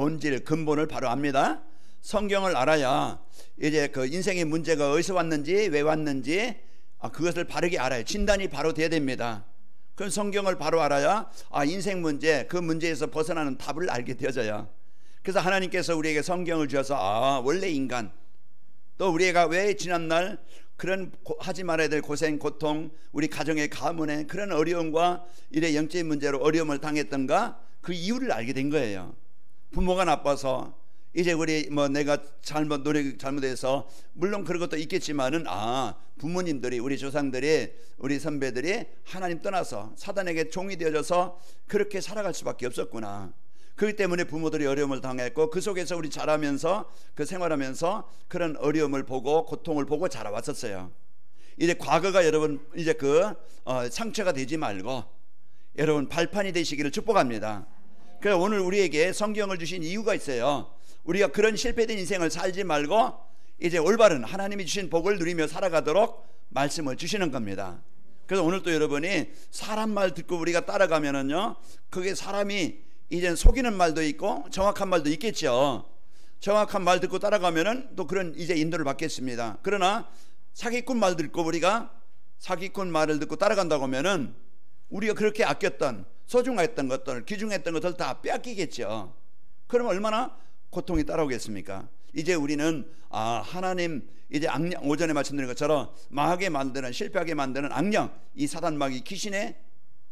본질, 근본을 바로 압니다. 성경을 알아야 이제 그 인생의 문제가 어디서 왔는지, 왜 왔는지 그것을 바르게 알아요. 진단이 바로 돼야 됩니다. 그럼 성경을 바로 알아야 인생 문제, 그 문제에서 벗어나는 답을 알게 되어져요. 그래서 하나님께서 우리에게 성경을 주셔서 원래 인간, 또 우리가 왜 지난날 그런 하지 말아야 될 고생, 고통, 우리 가정의 가문에 그런 어려움과 이래 영적인 문제로 어려움을 당했던가, 그 이유를 알게 된 거예요. 부모가 나빠서 이제 우리 내가 잘못해서, 물론 그런 것도 있겠지만은 부모님들이, 우리 조상들이, 우리 선배들이 하나님 떠나서 사단에게 종이 되어져서 그렇게 살아갈 수밖에 없었구나. 그렇기 때문에 부모들이 어려움을 당했고, 그 속에서 우리 자라면서, 그 생활하면서 그런 어려움을 보고 고통을 보고 자라왔었어요. 이제 과거가 여러분 이제 상처가 되지 말고 여러분 발판이 되시기를 축복합니다. 그래서 오늘 우리에게 성경을 주신 이유가 있어요. 우리가 그런 실패된 인생을 살지 말고 이제 올바른 하나님이 주신 복을 누리며 살아가도록 말씀을 주시는 겁니다. 그래서 오늘 또 여러분이 사람 말 듣고 우리가 따라가면은요, 그게 사람이 이젠 속이는 말도 있고 정확한 말도 있겠죠. 정확한 말 듣고 따라가면은 또 그런 이제 인도를 받겠습니다. 그러나 사기꾼 말 듣고 우리가 사기꾼 말을 듣고 따라간다고 하면은 우리가 그렇게 아꼈던, 소중했던 것들, 귀중했던 것들 다 빼앗기겠죠. 그러면 얼마나 고통이 따라오겠습니까? 이제 우리는 하나님, 이제 악령, 오전에 말씀드린 것처럼 망하게 만드는, 실패하게 만드는 악령, 이 사단마귀 귀신에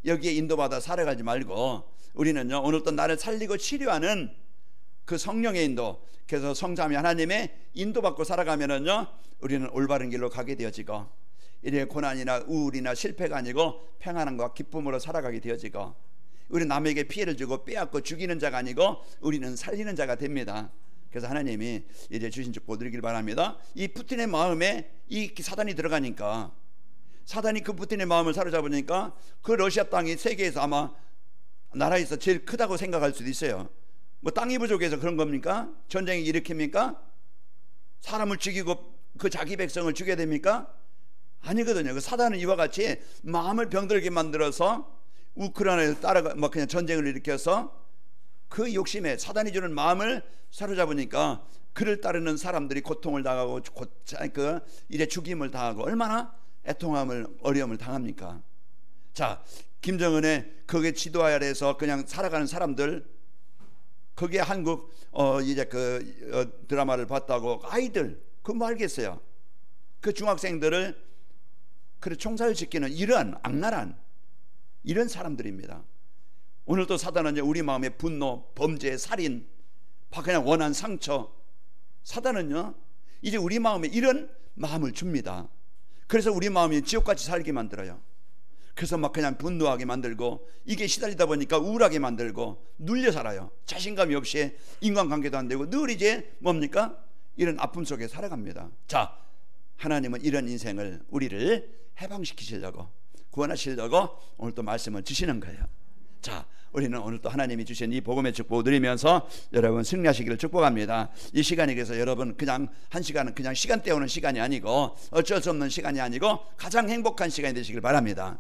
여기에 인도받아 살아가지 말고 우리는요, 오늘도 나를 살리고 치료하는 그 성령의 인도, 그래서 성자매 하나님의 인도받고 살아가면은요, 우리는 올바른 길로 가게 되어지고, 이래 고난이나 우울이나 실패가 아니고 평안함과 기쁨으로 살아가게 되어지고, 우리 남에게 피해를 주고 빼앗고 죽이는 자가 아니고 우리는 살리는 자가 됩니다. 그래서 하나님이 이제 주신 축복 드리길 바랍니다. 이 푸틴의 마음에 이 사단이 들어가니까, 사단이 그 푸틴의 마음을 사로잡으니까 그 러시아 땅이 세계에서 아마 나라에서 제일 크다고 생각할 수도 있어요. 땅이 부족해서 그런 겁니까? 전쟁이 일으킵니까? 사람을 죽이고 그 자기 백성을 죽여야 됩니까? 아니거든요. 그 사단은 이와 같이 마음을 병들게 만들어서 우크라이나에 따라가 그냥 전쟁을 일으켜서 그 욕심에 사단이 주는 마음을 사로잡으니까 그를 따르는 사람들이 고통을 당하고 이제 죽임을 당하고 얼마나 애통함을, 어려움을 당합니까? 자, 김정은의 거기에 지도 아래에서 그냥 살아가는 사람들, 거기에 한국 이제 드라마를 봤다고 아이들, 그거 알겠어요. 그 중학생들을 그래 총살시키는 이런 악랄한 이런 사람들입니다. 오늘도 사단은 우리 마음의 분노, 범죄, 살인, 그냥 원한 상처, 사단은요 이제 우리 마음에 이런 마음을 줍니다. 그래서 우리 마음이 지옥같이 살게 만들어요. 그래서 그냥 분노하게 만들고, 이게 시달리다 보니까 우울하게 만들고 눌려 살아요. 자신감이 없이 인간관계도 안 되고 늘 이제 뭡니까? 이런 아픔 속에 살아갑니다. 자, 하나님은 이런 인생을 우리를 해방시키시려고, 구원하시려고 오늘 또 말씀을 주시는 거예요. 자, 우리는 오늘 또 하나님이 주신 이 복음의 축복을 누리면서 여러분 승리하시기를 축복합니다. 이 시간이 그래서 여러분 그냥 한 시간은 그냥 시간 때우는 시간이 아니고 어쩔 수 없는 시간이 아니고 가장 행복한 시간이 되시길 바랍니다.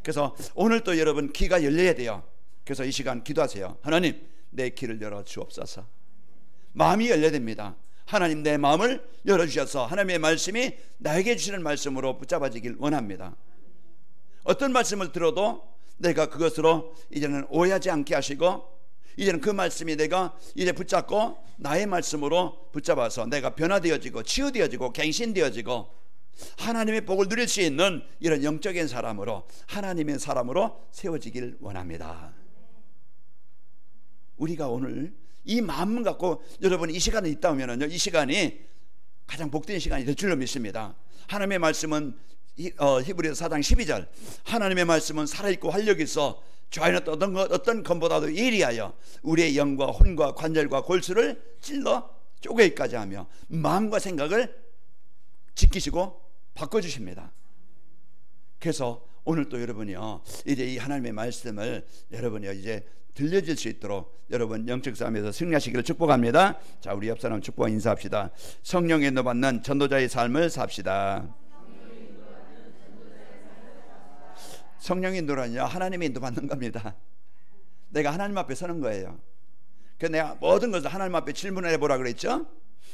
그래서 오늘 또 여러분 귀가 열려야 돼요. 그래서 이 시간 기도하세요. 하나님, 내 귀를 열어 주옵소서. 마음이 열려야 됩니다. 하나님, 내 마음을 열어주셔서 하나님의 말씀이 나에게 주시는 말씀으로 붙잡아지길 원합니다. 어떤 말씀을 들어도 내가 그것으로 이제는 오해하지 않게 하시고, 이제는 그 말씀이 내가 이제 붙잡고 나의 말씀으로 붙잡아서 내가 변화되어지고 치유되어지고 갱신되어지고 하나님의 복을 누릴 수 있는 이런 영적인 사람으로, 하나님의 사람으로 세워지길 원합니다. 우리가 오늘 이 마음 갖고 여러분 이 시간에 있다 보면은요, 이 시간이 가장 복된 시간이 될 줄로 믿습니다. 하나님의 말씀은 히브리서 4장 12절, 하나님의 말씀은 살아있고 활력이 있어 좌우는 어떤 것보다도 예리하여 우리의 영과 혼과 관절과 골수를 찔러 쪼개기까지 하며 마음과 생각을 지키시고 바꿔주십니다. 그래서 오늘 또 여러분이요, 이제 이 하나님의 말씀을 여러분이요 이제 들려질 수 있도록 여러분 영적 싸움에서 승리하시기를 축복합니다. 자, 우리 옆 사람 축복과 인사합시다. 성령 인도받는 전도자의 삶을 삽시다. 성령 인도는요, 하나님의 인도받는 겁니다. 내가 하나님 앞에 서는 거예요. 그래서 내가 모든 것을 하나님 앞에 질문을 해보라 그랬죠.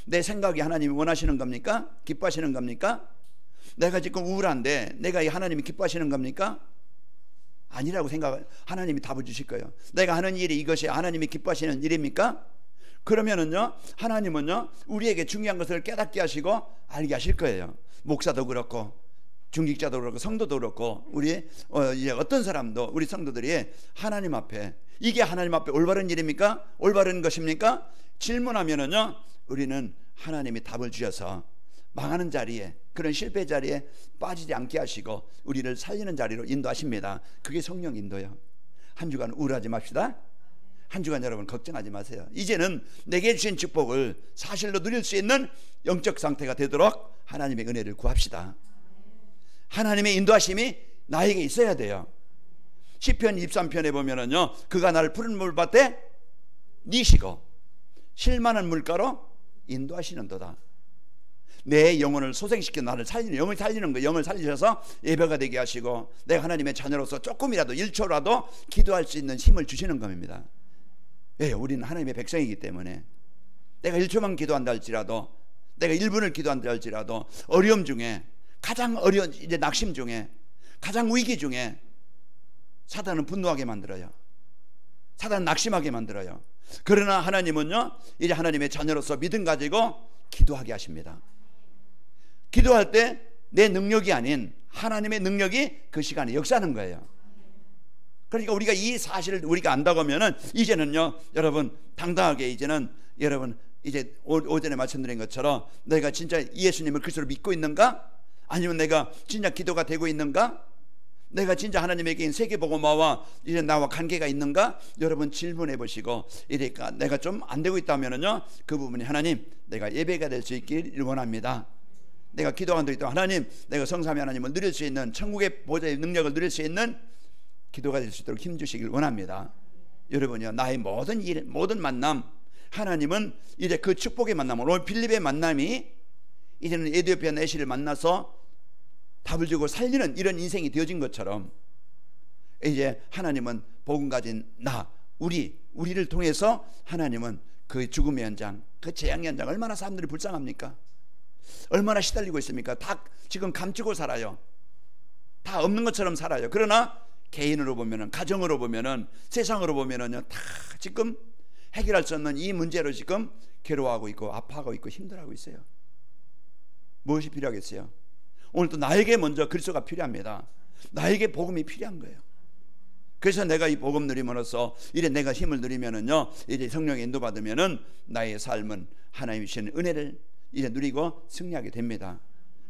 내 생각이 하나님이 원하시는 겁니까? 기뻐하시는 겁니까? 내가 지금 우울한데 내가 이 하나님이 기뻐하시는 겁니까? 아니라고 하나님이 답을 주실 거예요. 내가 하는 일이 이것이 하나님이 기뻐하시는 일입니까? 그러면은요, 하나님은요, 우리에게 중요한 것을 깨닫게 하시고 알게 하실 거예요. 목사도 그렇고 중직자도 그렇고 성도도 그렇고 우리 이제 어떤 사람도 우리 성도들이 하나님 앞에, 이게 하나님 앞에 올바른 일입니까? 올바른 것입니까? 질문하면은요, 우리는 하나님이 답을 주셔서 망하는 자리에, 그런 실패 자리에 빠지지 않게 하시고 우리를 살리는 자리로 인도하십니다. 그게 성령 인도예요. 한 주간 우울하지 맙시다. 한 주간 여러분 걱정하지 마세요. 이제는 내게 주신 축복을 사실로 누릴 수 있는 영적 상태가 되도록 하나님의 은혜를 구합시다. 하나님의 인도하심이 나에게 있어야 돼요. 시편 23편에 보면은요, 그가 나를 푸른 물밭에 니시고 실만한 물가로 인도하시는도다. 내 영혼을 소생시켜 나를 살리는, 영을 살리는 거, 영을 살리셔서 예배가 되게 하시고 내가 하나님의 자녀로서 조금이라도 1초라도 기도할 수 있는 힘을 주시는 겁니다. 왜? 우리는 하나님의 백성이기 때문에. 내가 1초만 기도한다 할지라도, 내가 1분을 기도한다 할지라도 어려움 중에, 가장 어려운 이제 낙심 중에, 가장 위기 중에 사단은 분노하게 만들어요. 사단은 낙심하게 만들어요. 그러나 하나님은요, 이제 하나님의 자녀로서 믿음 가지고 기도하게 하십니다. 기도할 때 내 능력이 아닌 하나님의 능력이 그 시간에 역사하는 거예요. 그러니까 우리가 이 사실을 우리가 안다고 하면은 이제는요, 여러분 당당하게, 이제는 여러분 이제 오전에 말씀드린 것처럼 내가 진짜 예수님을 그리스도로 믿고 있는가? 아니면 내가 진짜 기도가 되고 있는가? 내가 진짜 하나님에게 세계복음화와 이제 나와 관계가 있는가? 여러분 질문해 보시고, 이러니까 내가 좀 안 되고 있다면은요, 그 부분이 하나님, 내가 예배가 될 수 있길 원합니다. 내가 기도한 데 있다, 하나님, 내가 성삼위 하나님을 누릴 수 있는, 천국의 보좌의 능력을 누릴 수 있는 기도가 될 수 있도록 힘주시길 원합니다. 여러분요, 나의 모든 일, 모든 만남, 하나님은 이제 그 축복의 만남, 오늘 빌립의 만남이 이제는 에티오피아 내시를 만나서 답을 주고 살리는 이런 인생이 되어진 것처럼, 이제 하나님은 복음 가진 우리를 통해서 하나님은 그 죽음의 현장, 그 재앙의 현장, 얼마나 사람들이 불쌍합니까? 얼마나 시달리고 있습니까? 다 지금 감추고 살아요. 다 없는 것처럼 살아요. 그러나 개인으로 보면은, 가정으로 보면은, 세상으로 보면은요, 다 지금 해결할 수 없는 이 문제로 지금 괴로워하고 있고 아파하고 있고 힘들어하고 있어요. 무엇이 필요하겠어요? 오늘 또 나에게 먼저 그리스도가 필요합니다. 나에게 복음이 필요한 거예요. 그래서 내가 이 복음 누림으로써 이래 내가 힘을 누리면은요, 이제 성령의 인도받으면은 나의 삶은 하나님이 주시는 은혜를 이제 누리고 승리하게 됩니다.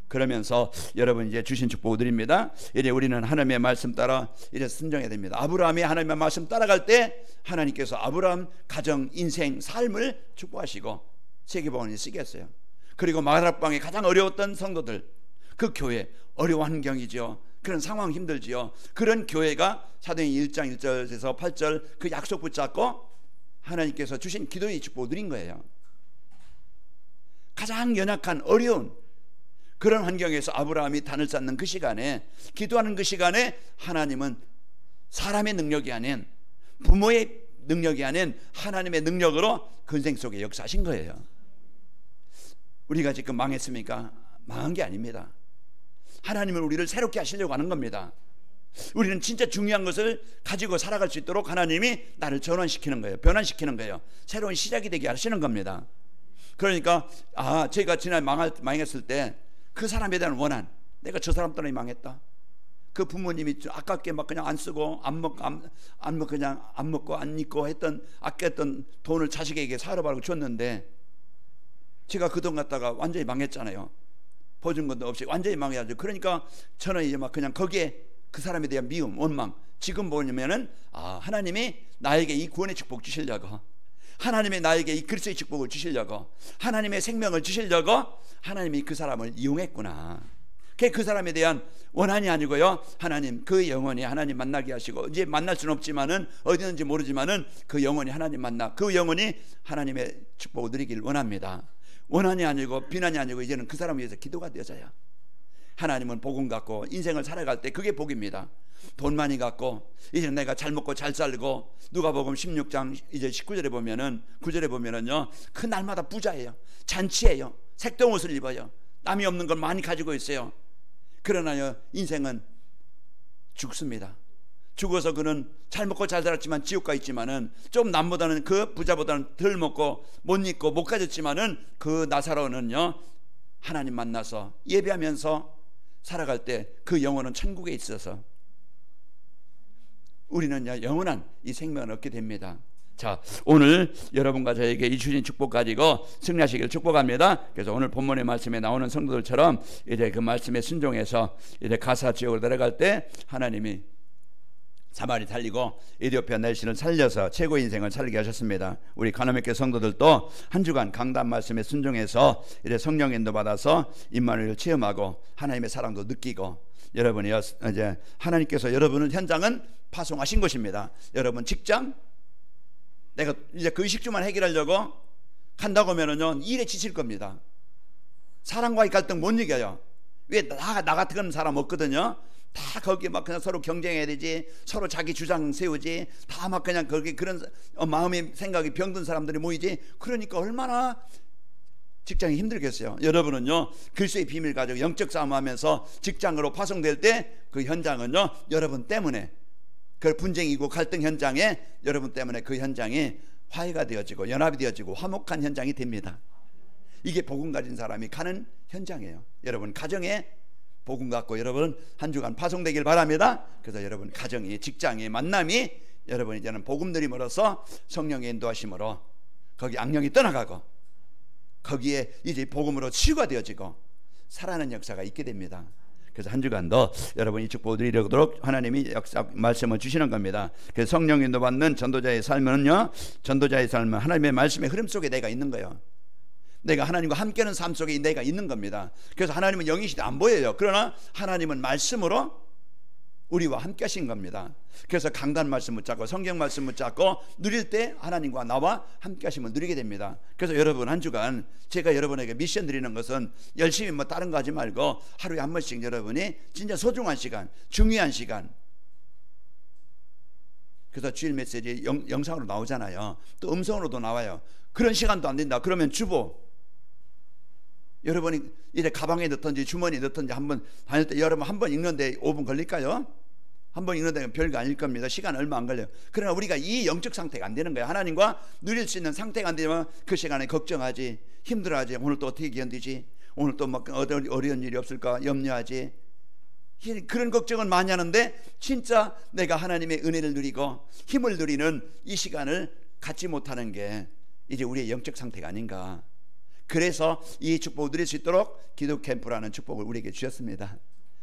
그러면서 여러분 이제 주신 축복을 드립니다. 이제 우리는 하나님의 말씀 따라 이제 순종해야 됩니다. 아브라함이 하나님의 말씀 따라갈 때 하나님께서 아브라함 가정, 인생, 삶을 축복하시고 세계복음을 쓰게 했어요. 그리고 마가다락방에 가장 어려웠던 성도들, 그 교회, 어려운 환경이죠. 그런 상황 힘들지요. 그런 교회가 사도행 1장 1절에서 8절 그 약속 붙잡고 하나님께서 주신 기도의 축복을 누린 거예요. 가장 연약한 어려운 그런 환경에서 아브라함이 단을 쌓는 그 시간에, 기도하는 그 시간에 하나님은 사람의 능력이 아닌, 부모의 능력이 아닌 하나님의 능력으로 근생 속에 역사하신 거예요. 우리가 지금 망했습니까? 망한 게 아닙니다. 하나님은 우리를 새롭게 하시려고 하는 겁니다. 우리는 진짜 중요한 것을 가지고 살아갈 수 있도록 하나님이 나를 전환시키는 거예요. 변환시키는 거예요. 새로운 시작이 되게 하시는 겁니다. 그러니까 제가 지난해 망했을 때 그 사람에 대한 원한, 내가 저 사람 때문에 망했다. 그 부모님이 아깝게 막 그냥 안 쓰고 안 먹고 안 입고 했던, 아꼈던 돈을 자식에게 사료바라고 줬는데 제가 그 돈 갖다가 완전히 망했잖아요. 보증금도 없이 완전히 망해야죠. 그러니까 저는 이제 막 그냥 거기에 그 사람에 대한 미움, 원망. 지금 뭐냐면은 하나님이 나에게 이 구원의 축복 주시려고, 하나님이 나에게 이 그리스도의 축복을 주시려고, 하나님의 생명을 주시려고 하나님이 그 사람을 이용했구나. 그 사람에 대한 원한이 아니고요, 하나님 그 영혼이 하나님 만나게 하시고, 이제 만날 수는 없지만은 어디든지 모르지만은 그 영혼이 하나님 만나, 그 영혼이 하나님의 축복을 누리길 원합니다. 원한이 아니고 비난이 아니고 이제는 그 사람을 위해서 기도가 되어져요. 하나님은 복음 갖고 인생을 살아갈 때 그게 복입니다. 돈 많이 갖고 이제 내가 잘 먹고 잘 살고, 누가복음 16장 이제 19절에 보면은 9절에 보면은요, 그 날마다 부자예요. 잔치예요. 색동 옷을 입어요. 남이 없는 걸 많이 가지고 있어요. 그러나요, 인생은 죽습니다. 죽어서 그는 잘 먹고 잘 살았지만 지옥 가 있지만은, 좀 남보다는, 그 부자보다는 덜 먹고 못 입고 못 가졌지만은, 그 나사로는요, 하나님 만나서 예배하면서 살아갈 때 그 영혼은 천국에 있어서 우리는 영원한 이 생명을 얻게 됩니다. 자, 오늘 여러분과 저에게 이 주신 축복 가지고 승리하시기를 축복합니다. 그래서 오늘 본문의 말씀에 나오는 성도들처럼 이제 그 말씀에 순종해서 이제 가사 지역으로 내려갈 때 하나님이 사마리 살리고 에디오피아 내신을 살려서 최고의 인생을 살게 하셨습니다. 우리 가나메교 성도들도 한 주간 강단 말씀에 순종해서 이제 성령 인도 받아서 임마누엘을 체험하고 하나님의 사랑도 느끼고, 여러분이 이제 하나님께서 여러분을 현장은 파송하신 것입니다. 여러분 직장, 내가 이제 그 의식주만 해결하려고 간다고 하면은요, 일에 지칠 겁니다. 사람과의 갈등 못 이겨요. 왜? 나 같은 사람 없거든요. 다 거기에 막 그냥 서로 경쟁해야 되지, 서로 자기 주장 세우지, 다 막 그냥 거기 그런 마음의 생각이 병든 사람들이 모이지. 그러니까 얼마나 직장이 힘들겠어요. 여러분은요, 그리스도의 비밀 가지고 영적 싸움하면서 직장으로 파송될 때 그 현장은요, 여러분 때문에, 그 분쟁이고 갈등 현장에 여러분 때문에 그 현장이 화해가 되어지고 연합이 되어지고 화목한 현장이 됩니다. 이게 복음 가진 사람이 가는 현장이에요. 여러분 가정에 복음 갖고 여러분 한 주간 파송되길 바랍니다. 그래서 여러분 가정이, 직장이, 만남이 여러분 이제는 복음 들임으로써 성령의 인도하심으로 거기 악령이 떠나가고 거기에 이제 복음으로 치유가 되어지고 살아나는 역사가 있게 됩니다. 그래서 한 주간도 여러분 이 축복을 드리도록 하나님이 역사 말씀을 주시는 겁니다. 그래서 성령 인도 받는 전도자의 삶은요, 전도자의 삶은 하나님의 말씀의 흐름 속에 내가 있는 거예요. 내가 하나님과 함께하는 삶 속에 내가 있는 겁니다. 그래서 하나님은 영이시대 안 보여요. 그러나 하나님은 말씀으로 우리와 함께 하신 겁니다. 그래서 강단 말씀 붙잡고 성경 말씀 붙잡고 누릴 때 하나님과 나와 함께 하심을 누리게 됩니다. 그래서 여러분 한 주간 제가 여러분에게 미션 드리는 것은 열심히 뭐 다른 거 하지 말고 하루에 한 번씩 여러분이 진짜 소중한 시간, 중요한 시간, 그래서 주일 메시지 영상으로 나오잖아요. 또 음성으로도 나와요. 그런 시간도 안 된다 그러면 주보 여러분이 이제 가방에 넣든지 주머니에 넣든지 한번 다닐 때 여러분 한 번 읽는데 5분 걸릴까요? 한 번 읽는데 별거 아닐 겁니다. 시간 얼마 안 걸려요. 그러나 우리가 이 영적 상태가 안 되는 거예요. 하나님과 누릴 수 있는 상태가 안 되면 그 시간에 걱정하지, 힘들어하지, 오늘 또 어떻게 견디지, 오늘 또 막 어려운 일이 없을까 염려하지, 그런 걱정은 많이 하는데 진짜 내가 하나님의 은혜를 누리고 힘을 누리는 이 시간을 갖지 못하는 게 이제 우리의 영적 상태가 아닌가. 그래서 이 축복을 누릴 수 있도록 기도 캠프라는 축복을 우리에게 주셨습니다.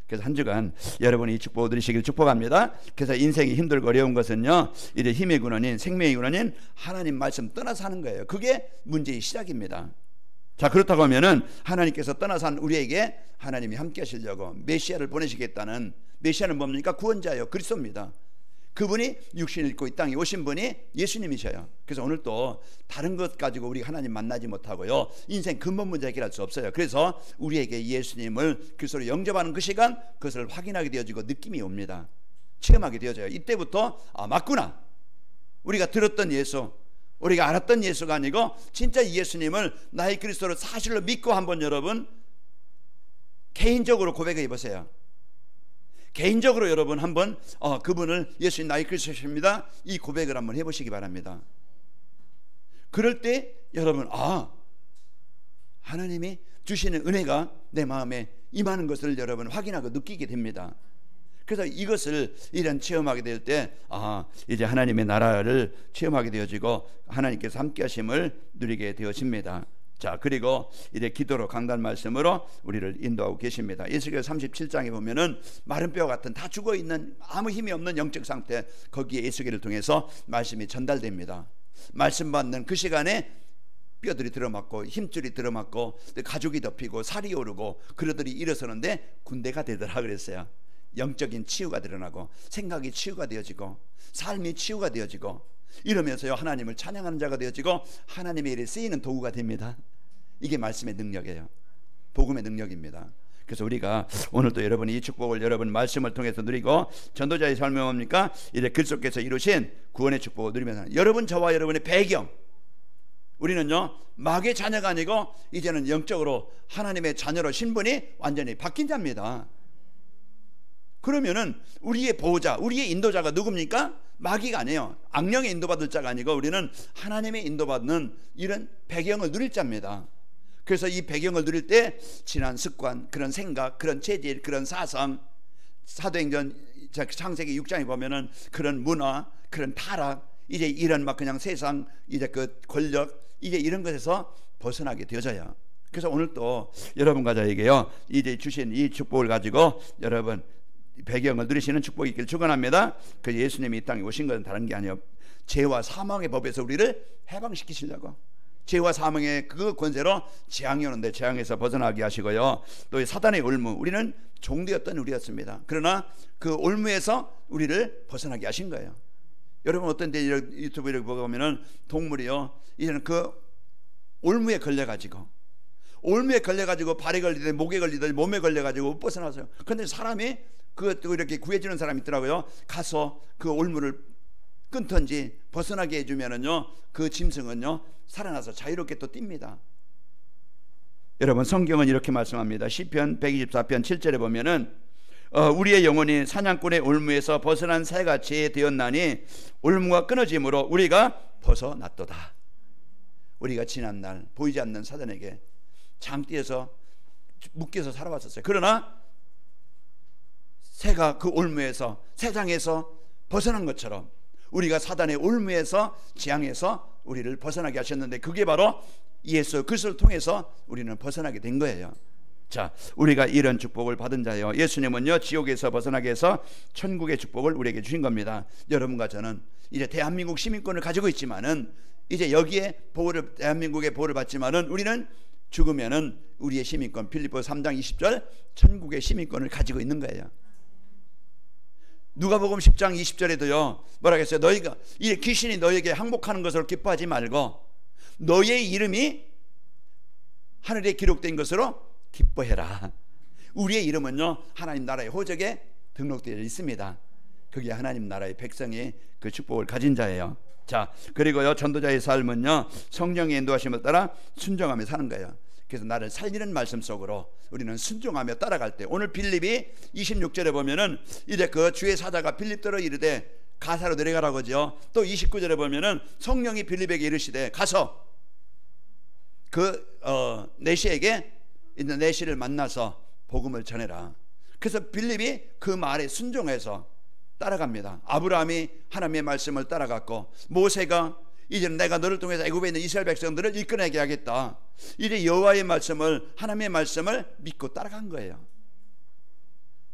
그래서 한 주간 여러분이 이 축복을 누리시길 축복합니다. 그래서 인생이 힘들고 어려운 것은요, 이제 힘의 근원인, 생명의 근원인 하나님 말씀 떠나서 하는 거예요. 그게 문제의 시작입니다. 자, 그렇다고 하면은 하나님께서 떠나서 한 우리에게 하나님이 함께 하시려고 메시아를 보내시겠다는, 메시아는 뭡니까? 구원자예요. 그리스도입니다. 그분이 육신을 입고 이 땅에 오신 분이 예수님이셔요. 그래서 오늘 또 다른 것 가지고 우리 하나님 만나지 못하고요, 인생 근본 문제 해결할 수 없어요. 그래서 우리에게 예수님을 그리스도로 영접하는 그 시간, 그것을 확인하게 되어지고 느낌이 옵니다. 체험하게 되어져요. 이때부터 아, 맞구나. 우리가 들었던 예수, 우리가 알았던 예수가 아니고 진짜 예수님을 나의 그리스도로 사실로 믿고 한번 여러분 개인적으로 고백해 보세요. 개인적으로 여러분 한번 그분을 예수님 나의 그리스도십니다, 이 고백을 한번 해보시기 바랍니다. 그럴 때 여러분 하나님이 주시는 은혜가 내 마음에 임하는 것을 여러분 확인하고 느끼게 됩니다. 그래서 이것을 이런 체험하게 될 때 이제 하나님의 나라를 체험하게 되어지고 하나님께서 함께 하심을 누리게 되어집니다. 자, 그리고 이제 기도로 강단 말씀으로 우리를 인도하고 계십니다. 에스겔 37장에 보면은 마른 뼈 같은 다 죽어 있는 아무 힘이 없는 영적 상태, 거기에 에스겔을 통해서 말씀이 전달됩니다. 말씀 받는 그 시간에 뼈들이 들어맞고 힘줄이 들어맞고 가죽이 덮이고 살이 오르고 그러들이 일어서는데 군대가 되더라 그랬어요. 영적인 치유가 드러나고 생각이 치유가 되어지고 삶이 치유가 되어지고 이러면서요 하나님을 찬양하는 자가 되어지고 하나님의 일에 쓰이는 도구가 됩니다. 이게 말씀의 능력이에요. 복음의 능력입니다. 그래서 우리가 오늘도 여러분이 이 축복을 여러분 말씀을 통해서 누리고 전도자의 삶이 뭡니까? 이제 그리스도께서 이루신 구원의 축복을 누리면서 여러분 저와 여러분의 배경, 우리는요 마귀의 자녀가 아니고 이제는 영적으로 하나님의 자녀로 신분이 완전히 바뀐 자입니다. 그러면은 우리의 보호자, 우리의 인도자가 누굽니까? 마귀가 아니에요. 악령의 인도받을 자가 아니고 우리는 하나님의 인도받는 이런 배경을 누릴 자입니다. 그래서 이 배경을 누릴 때 지난 습관, 그런 생각, 그런 체질, 그런 사상, 사도행전 창세기 6장에 보면은 그런 문화, 그런 타락, 이제 이런 막 그냥 세상 이제 그 권력, 이제 이런 것에서 벗어나게 되어져요. 그래서 오늘 또 여러분과 저에게요 이제 주신 이 축복을 가지고 여러분 배경을 누리시는 축복이 있기를 축원합니다. 그 예수님이 이 땅에 오신 것은 다른 게 아니에요. 죄와 사망의 법에서 우리를 해방시키시려고, 죄와 사망의 그 권세로 재앙이 오는데 재앙에서 벗어나게 하시고요, 또 사단의 올무, 우리는 종되었던 우리였습니다. 그러나 그 올무에서 우리를 벗어나게 하신 거예요. 여러분 어떤 데 유튜브를 보면은 동물이요 이제는 그 올무에 걸려가지고 발에 걸리든 목에 걸리든 몸에 걸려가지고 못 벗어나서요. 그런데 사람이 그것도 이렇게 구해주는 사람이 있더라고요. 가서 그 올무를 끊던지 벗어나게 해주면은요 그 짐승은요 살아나서 자유롭게 또 뜁니다. 여러분 성경은 이렇게 말씀합니다. 시편 124편 7절에 보면은 우리의 영혼이 사냥꾼의 올무에서 벗어난 새같이 되었나니 올무가 끊어짐으로 우리가 벗어났도다. 우리가 지난날 보이지 않는 사단에게 장띠에서 묶여서 살아왔었어요. 그러나 새가 그 올무에서, 새장에서 벗어난 것처럼 우리가 사단의 올무에서, 재앙에서 우리를 벗어나게 하셨는데 그게 바로 예수 그리스도를 통해서 우리는 벗어나게 된 거예요. 자, 우리가 이런 축복을 받은 자예요. 예수님은요 지옥에서 벗어나게 해서 천국의 축복을 우리에게 주신 겁니다. 여러분과 저는 이제 대한민국 시민권을 가지고 있지만은 이제 여기에 보호를, 대한민국의 보호를 받지만은 우리는 죽으면은 우리의 시민권, 빌립보서 3장 20절 천국의 시민권을 가지고 있는 거예요. 누가복음 10장 20절에도요 뭐라 했어요? 너희가 이 귀신이 너에게 항복하는 것으로 기뻐하지 말고 너의 이름이 하늘에 기록된 것으로 기뻐해라. 우리의 이름은요 하나님 나라의 호적에 등록되어 있습니다. 그게 하나님 나라의 백성이 그 축복을 가진 자예요. 자, 그리고요 전도자의 삶은요 성령의 인도하심을 따라 순종하며 사는 거예요. 그래서 나를 살리는 말씀 속으로 우리는 순종하며 따라갈 때, 오늘 빌립이 26절에 보면은 이제 그 주의 사자가 빌립더러 이르되 가사로 내려가라고 하죠. 또 29절에 보면은 성령이 빌립에게 이르시되 가서 그 내시에게 있는 내시를 만나서 복음을 전해라. 그래서 빌립이 그 말에 순종해서 따라갑니다. 아브라함이 하나님의 말씀을 따라갔고, 모세가 이제는 내가 너를 통해서 애굽에 있는 이스라엘 백성들을 이끌어내게 하겠다, 이제 여호와의 말씀을, 하나님의 말씀을 믿고 따라간 거예요.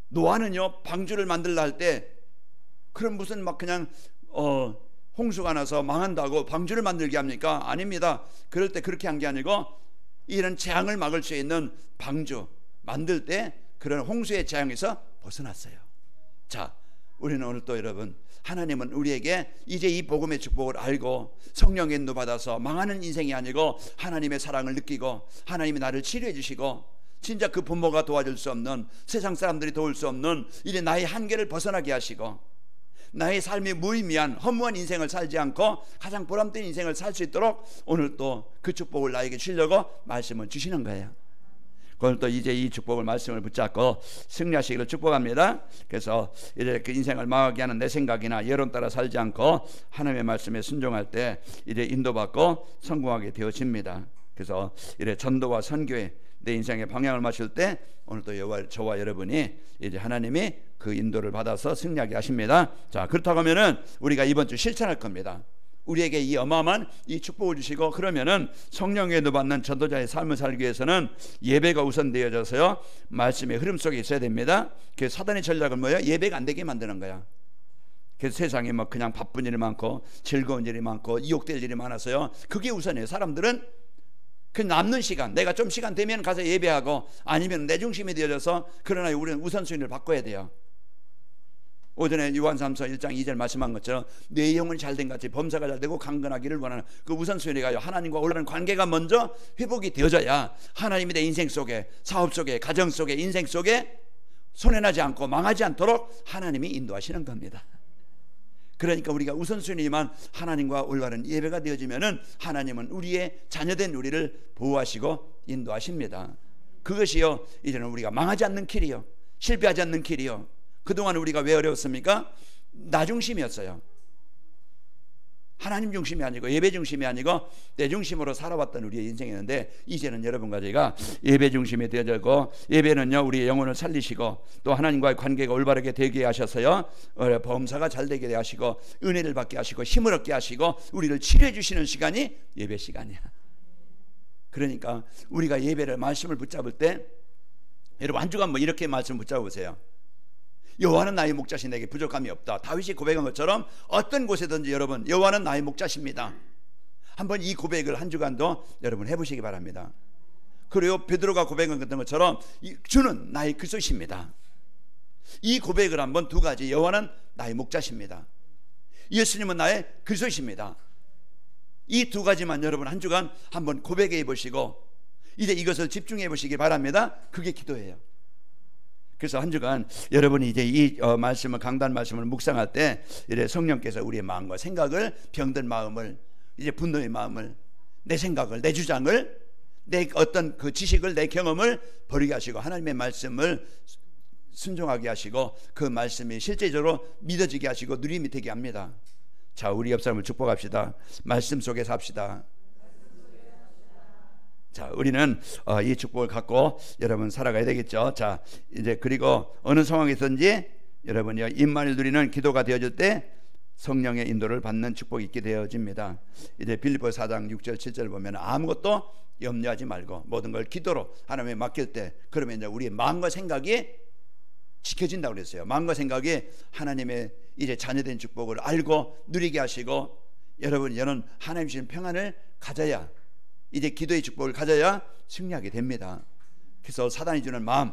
노아는요 방주를 만들라 할 때 그럼 무슨 막 그냥 홍수가 나서 망한다고 방주를 만들게 합니까? 아닙니다. 그럴 때 그렇게 한 게 아니고 이런 재앙을 막을 수 있는 방주 만들 때 그런 홍수의 재앙에서 벗어났어요. 자, 우리는 오늘 또 여러분, 하나님은 우리에게 이제 이 복음의 축복을 알고 성령의 인도 받아서 망하는 인생이 아니고 하나님의 사랑을 느끼고 하나님이 나를 치료해 주시고 진짜 그 부모가 도와줄 수 없는, 세상 사람들이 도울 수 없는 이제 나의 한계를 벗어나게 하시고 나의 삶이 무의미한 허무한 인생을 살지 않고 가장 보람된 인생을 살 수 있도록 오늘 또 그 축복을 나에게 주려고 말씀을 주시는 거예요. 오늘 또 이제 이 축복을, 말씀을 붙잡고 승리하시기를 축복합니다. 그래서 이제 그 인생을 망하게 하는 내 생각이나 여론 따라 살지 않고 하나님의 말씀에 순종할 때 이제 인도받고 성공하게 되어집니다. 그래서 이제 전도와 선교에 내 인생의 방향을 맞출 때 오늘 또 저와 여러분이 이제 하나님이 그 인도를 받아서 승리하게 하십니다. 자, 그렇다고 하면은 우리가 이번 주 실천할 겁니다. 우리에게 이 어마어마한 이 축복을 주시고, 그러면은 성령의 인도 받는 전도자의 삶을 살기 위해서는 예배가 우선 되어져서요 말씀의 흐름 속에 있어야 됩니다. 그래서 사단의 전략은 뭐예요? 예배가 안 되게 만드는 거야. 그래서 세상에 뭐 그냥 바쁜 일이 많고 즐거운 일이 많고 이욕될 일이 많아서요 그게 우선이에요. 사람들은 그 남는 시간, 내가 좀 시간 되면 가서 예배하고, 아니면 내 중심이 되어져서, 그러나 우리는 우선순위를 바꿔야 돼요. 오전에 요한삼서 1장 2절 말씀한 것처럼 내 영혼이 잘된 같이 범사가 잘되고 강건하기를 원하는 그 우선순위가요, 하나님과 올바른 관계가 먼저 회복이 되어져야 하나님이 내 인생 속에, 사업 속에, 가정 속에, 인생 속에 손해나지 않고 망하지 않도록 하나님이 인도하시는 겁니다. 그러니까 우리가 우선순위만 하나님과 올바른 예배가 되어지면은 하나님은 우리의 자녀된 우리를 보호하시고 인도하십니다. 그것이요, 이제는 우리가 망하지 않는 길이요, 실패하지 않는 길이요. 그동안 우리가 왜 어려웠습니까? 나 중심이었어요. 하나님 중심이 아니고 예배 중심이 아니고 내 중심으로 살아왔던 우리의 인생이었는데, 이제는 여러분과 제가 예배 중심이 되어졌고, 예배는요 우리의 영혼을 살리시고 또 하나님과의 관계가 올바르게 되게 하셔서요 범사가 잘 되게 하시고 은혜를 받게 하시고 힘을 얻게 하시고 우리를 치료해 주시는 시간이 예배 시간이야. 그러니까 우리가 예배를, 말씀을 붙잡을 때 여러분 한 주간 뭐 이렇게 말씀 붙잡아 보세요. 여호와는 나의 목자시 내게 부족함이 없다. 다윗이 고백한 것처럼 어떤 곳에든지 여러분 여호와는 나의 목자십니다. 한번 이 고백을 한 주간도 여러분 해보시기 바랍니다. 그리고 베드로가 고백한 것처럼 주는 나의 그리스도이십니다. 이 고백을 한번 두 가지, 여호와는 나의 목자십니다, 예수님은 나의 그리스도이십니다. 이 두 가지만 여러분 한 주간 한번 고백해 보시고 이제 이것을 집중해 보시기 바랍니다. 그게 기도예요. 그래서 한 주간 여러분이 이제 이 말씀을, 강단 말씀을 묵상할 때 이제 성령께서 우리의 마음과 생각을, 병든 마음을, 이제 분노의 마음을, 내 생각을, 내 주장을, 내 어떤 그 지식을, 내 경험을 버리게 하시고 하나님의 말씀을 순종하게 하시고 그 말씀이 실제적으로 믿어지게 하시고 누림이 되게 합니다. 자, 우리 옆 사람을 축복합시다. 말씀 속에 삽시다. 자, 우리는 이 축복을 갖고 여러분 살아가야 되겠죠. 자, 이제 그리고 어느 상황에서든지 여러분이 임만을 누리는 기도가 되어질 때 성령의 인도를 받는 축복이 있게 되어집니다. 이제 빌립보서 4장 6절 7절 보면 아무것도 염려하지 말고 모든 걸 기도로 하나님에 맡길 때, 그러면 이제 우리의 마음과 생각이 지켜진다고 그랬어요. 마음과 생각이 하나님의 이제 자녀된 축복을 알고 누리게 하시고, 여러분 이런 하나님 주신 평안을 가져야, 이제 기도의 축복을 가져야 승리하게 됩니다. 그래서 사단이 주는 마음,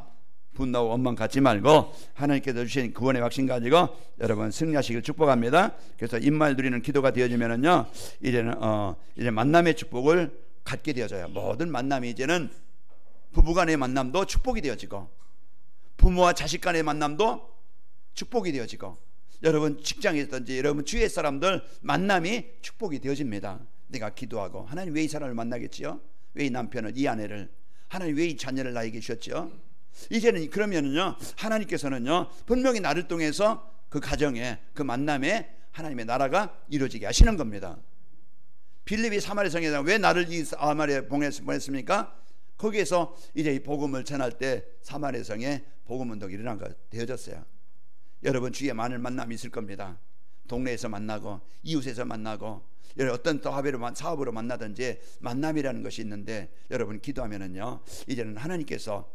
분노하고 원망 갖지 말고 하나님께서 주신 구원의 확신 가지고 여러분 승리하시길 축복합니다. 그래서 임마를 누리는 기도가 되어지면은요, 이제는 이제 만남의 축복을 갖게 되어져요. 모든 만남이 이제는 부부간의 만남도 축복이 되어지고, 부모와 자식 간의 만남도 축복이 되어지고, 여러분 직장에 있든지 여러분 주위의 사람들 만남이 축복이 되어집니다. 내가 기도하고 하나님 왜 이 사람을 만나겠지요? 왜 이 남편을, 이 아내를, 하나님 왜 이 자녀를 나에게 주셨지요? 이제는 그러면은요 하나님께서는요 분명히 나를 통해서 그 가정에, 그 만남에 하나님의 나라가 이루어지게 하시는 겁니다. 빌립이 사마리아 성에서 왜 나를 이 사마리아에 보냈습니까? 거기에서 이제 이 복음을 전할 때 사마리아 성에 복음 운동이 일어난 거 되어졌어요. 여러분 주위에 많은 만남이 있을 겁니다. 동네에서 만나고 이웃에서 만나고 어떤 사업으로 만나든지 만남이라는 것이 있는데, 여러분 기도하면은요 이제는 하나님께서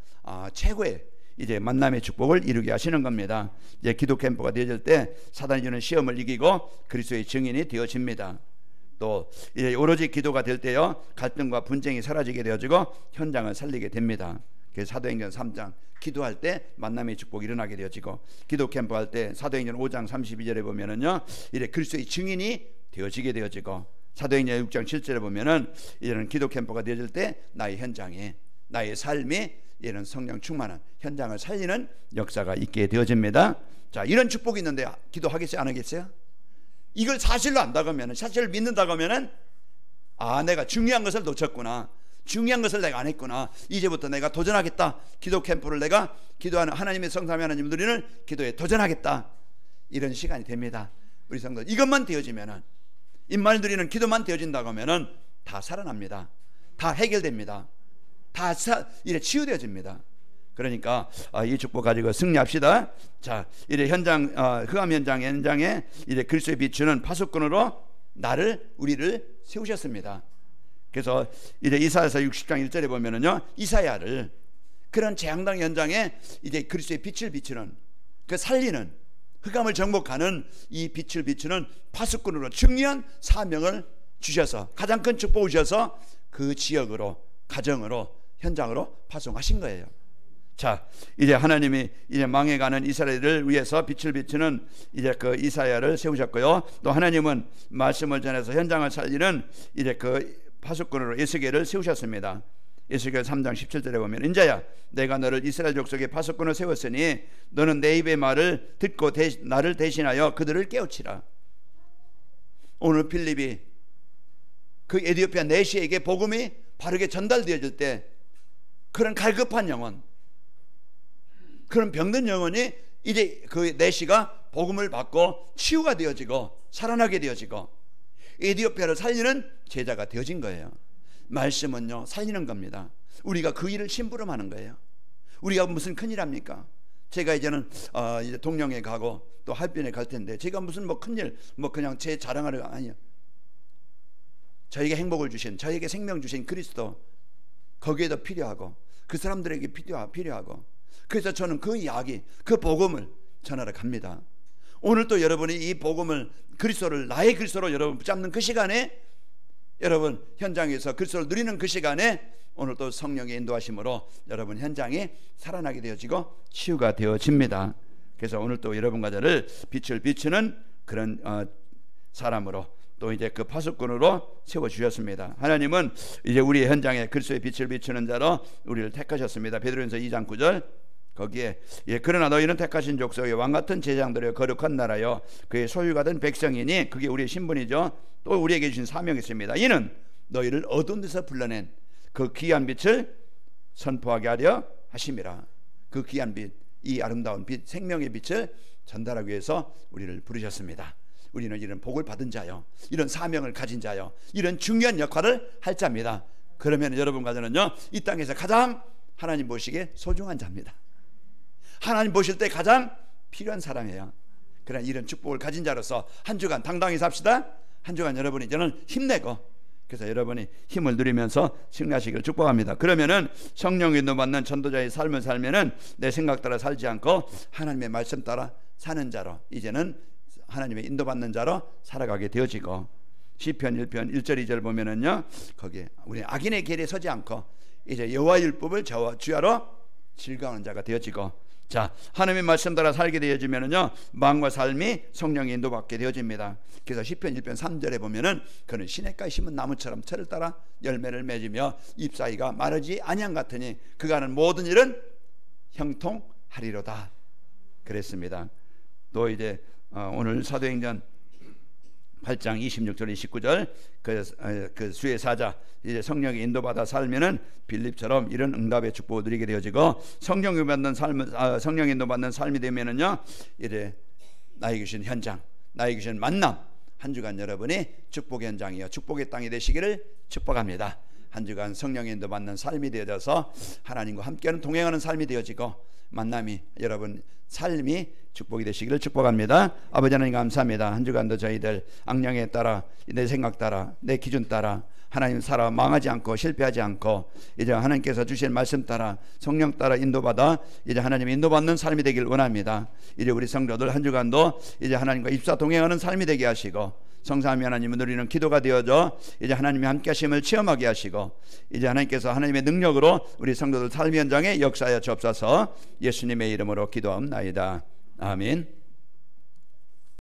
최고의 이제 만남의 축복을 이루게 하시는 겁니다. 이제 기도 캠프가 되어질 때 사단이 주는 시험을 이기고 그리스도의 증인이 되어집니다. 또 이제 오로지 기도가 될 때요 갈등과 분쟁이 사라지게 되어지고 현장을 살리게 됩니다. 그래서 사도행전 3장 기도할 때 만남의 축복이 일어나게 되어지고, 기도 캠프 할 때 사도행전 5장 32절에 보면은요 이제 그리스도의 증인이 되어지게 되어지고, 사도행전 6장 7절에 보면은 이제는 기도 캠프가 되어질 때 나의 현장에, 나의 삶이 이제는 성령 충만한 현장을 살리는 역사가 있게 되어집니다. 자, 이런 축복이 있는데 기도하겠어요, 안 하겠어요? 이걸 사실로 안다고 하면은, 사실을 믿는다고 하면은 내가 중요한 것을 놓쳤구나, 중요한 것을 내가 안 했구나, 이제부터 내가 도전하겠다, 기도 캠프를 내가 기도하는 하나님의 성삼위 하나님 누리는 기도에 도전하겠다, 이런 시간이 됩니다. 우리 성도 이것만 되어지면은, 임마를 누리는 기도만 되어진다고 하면은 다 살아납니다. 다 해결됩니다. 다 이래 치유되어집니다. 그러니까 이 축복 가지고 승리합시다. 자, 이제 현장, 흑암 현장에 이제 그리스도의 비추는 파수꾼으로 우리를 세우셨습니다. 그래서 이제 이사야서 60장 1절에 보면은요 이사야를 그런 재앙당 현장에 이제 그리스도의 빛을 비추는, 그 살리는, 흑암을 정복하는 이 빛을 비추는 파수꾼으로 중요한 사명을 주셔서, 가장 큰 축복을 주셔서 그 지역으로, 가정으로, 현장으로 파송하신 거예요. 자, 이제 하나님이 이제 망해가는 이스라엘을 위해서 빛을 비추는 이제 그 이사야를 세우셨고요. 또 하나님은 말씀을 전해서 현장을 살리는 이제 그 파수꾼으로 에스겔을 세우셨습니다. 에스겔 3장 17절에 보면 인자야 내가 너를 이스라엘 족속의 파수꾼을 세웠으니 너는 내 입의 말을 듣고 나를 대신하여 그들을 깨우치라. 오늘 필립이 그 에티오피아 내시에게 복음이 바르게 전달되어질 때 그런 갈급한 영혼, 그런 병든 영혼이 이제 그 내시가 복음을 받고 치유가 되어지고 살아나게 되어지고 에티오피아를 살리는 제자가 되어진 거예요. 말씀은요 살리는 겁니다. 우리가 그 일을 심부름하는 거예요. 우리가 무슨 큰일 합니까? 제가 이제는 이제 동령에 가고 또 할변에 갈 텐데 제가 무슨 뭐 큰일 뭐 그냥 제 자랑하려 아니요. 저에게 행복을 주신, 저에게 생명 주신 그리스도 거기에도 필요하고 그 사람들에게 필요하고 그래서 저는 그 이야기, 그 복음을 전하러 갑니다. 오늘 또 여러분이 이 복음을 그리스도를 나의 그리스도로 여러분 붙잡는 그 시간에 여러분 현장에서 그리스도를 누리는 그 시간에 오늘 또 성령의 인도하심으로 여러분 현장이 살아나게 되어지고 치유가 되어집니다. 그래서 오늘 또 여러분과 저를 빛을 비추는 그런 사람으로 또 이제 그 파수꾼으로 세워주셨습니다. 하나님은 이제 우리의 현장에 그리스도의 빛을 비추는 자로 우리를 택하셨습니다. 베드로전서 2장 9절 거기에 그러나 너희는 택하신 족속의 왕같은 제장들의 거룩한 나라여 그의 소유가 된 백성이니 그게 우리의 신분이죠. 또 우리에게 주신 사명이 있습니다. 이는 너희를 어두운 데서 불러낸 그 귀한 빛을 선포하게 하려 하심이라. 그 귀한 빛, 이 아름다운 빛, 생명의 빛을 전달하기 위해서 우리를 부르셨습니다. 우리는 이런 복을 받은 자요, 이런 사명을 가진 자요, 이런 중요한 역할을 할 자입니다. 그러면 여러분과 저는요 이 땅에서 가장 하나님 보시기에 소중한 자입니다. 하나님 보실 때 가장 필요한 사람이에요. 그런 이런 축복을 가진 자로서 한 주간 당당히 삽시다. 한 주간 여러분이 저는 힘내고 그래서 여러분이 힘을 누리면서 승리하시기를 축복합니다. 그러면은 성령 인도받는 전도자의 삶을 살면은 내 생각 따라 살지 않고 하나님의 말씀 따라 사는 자로 이제는 하나님의 인도받는 자로 살아가게 되어지고 시편 1편 1절 2절 보면은요 거기에 우리 악인의 길에 서지 않고 이제 여호와의 율법을 주야로 즐거워하는 자가 되어지고 자 하나님의 말씀 따라 살게 되어지면은요 마음과 삶이 성령의 인도받게 되어집니다. 그래서 시편 1편 3절에 보면은 그는 시냇가에 심은 나무처럼 철을 따라 열매를 맺으며 잎 사이가 마르지 아니함 같으니 그가 하는 모든 일은 형통하리로다 그랬습니다. 또 이제 오늘 사도행전 8장 26절 29절 그 수의 사자 이제 성령의 인도받아 살면은 빌립처럼 이런 응답의 축복을 누리게 되어지고 성령이 받는 삶은 성령 인도받는 삶이 되면은요 이제 나에게 주신 현장, 나에게 주신 만남 한 주간 여러분이 축복의 현장이요 축복의 땅이 되시기를 축복합니다. 한 주간 성령의 인도받는 삶이 되어져서 하나님과 함께하는 동행하는 삶이 되어지고 만남이 여러분 삶이 축복이 되시기를 축복합니다. 아버지 하나님 감사합니다. 한 주간도 저희들 악령에 따라 내 생각 따라 내 기준 따라 하나님 살아 망하지 않고 실패하지 않고 이제 하나님께서 주신 말씀 따라 성령 따라 인도받아 이제 하나님 인도받는 삶이 되길 원합니다. 이제 우리 성도들 한 주간도 이제 하나님과 입사 동행하는 삶이 되게 하시고 성삼위 하나님을 누리는 기도가 되어져 이제 하나님의 함께 하심을 체험하게 하시고 이제 하나님께서 하나님의 능력으로 우리 성도들 삶의 현장에 역사하여 주옵소서. 예수님의 이름으로 기도하옵나이다. 아멘.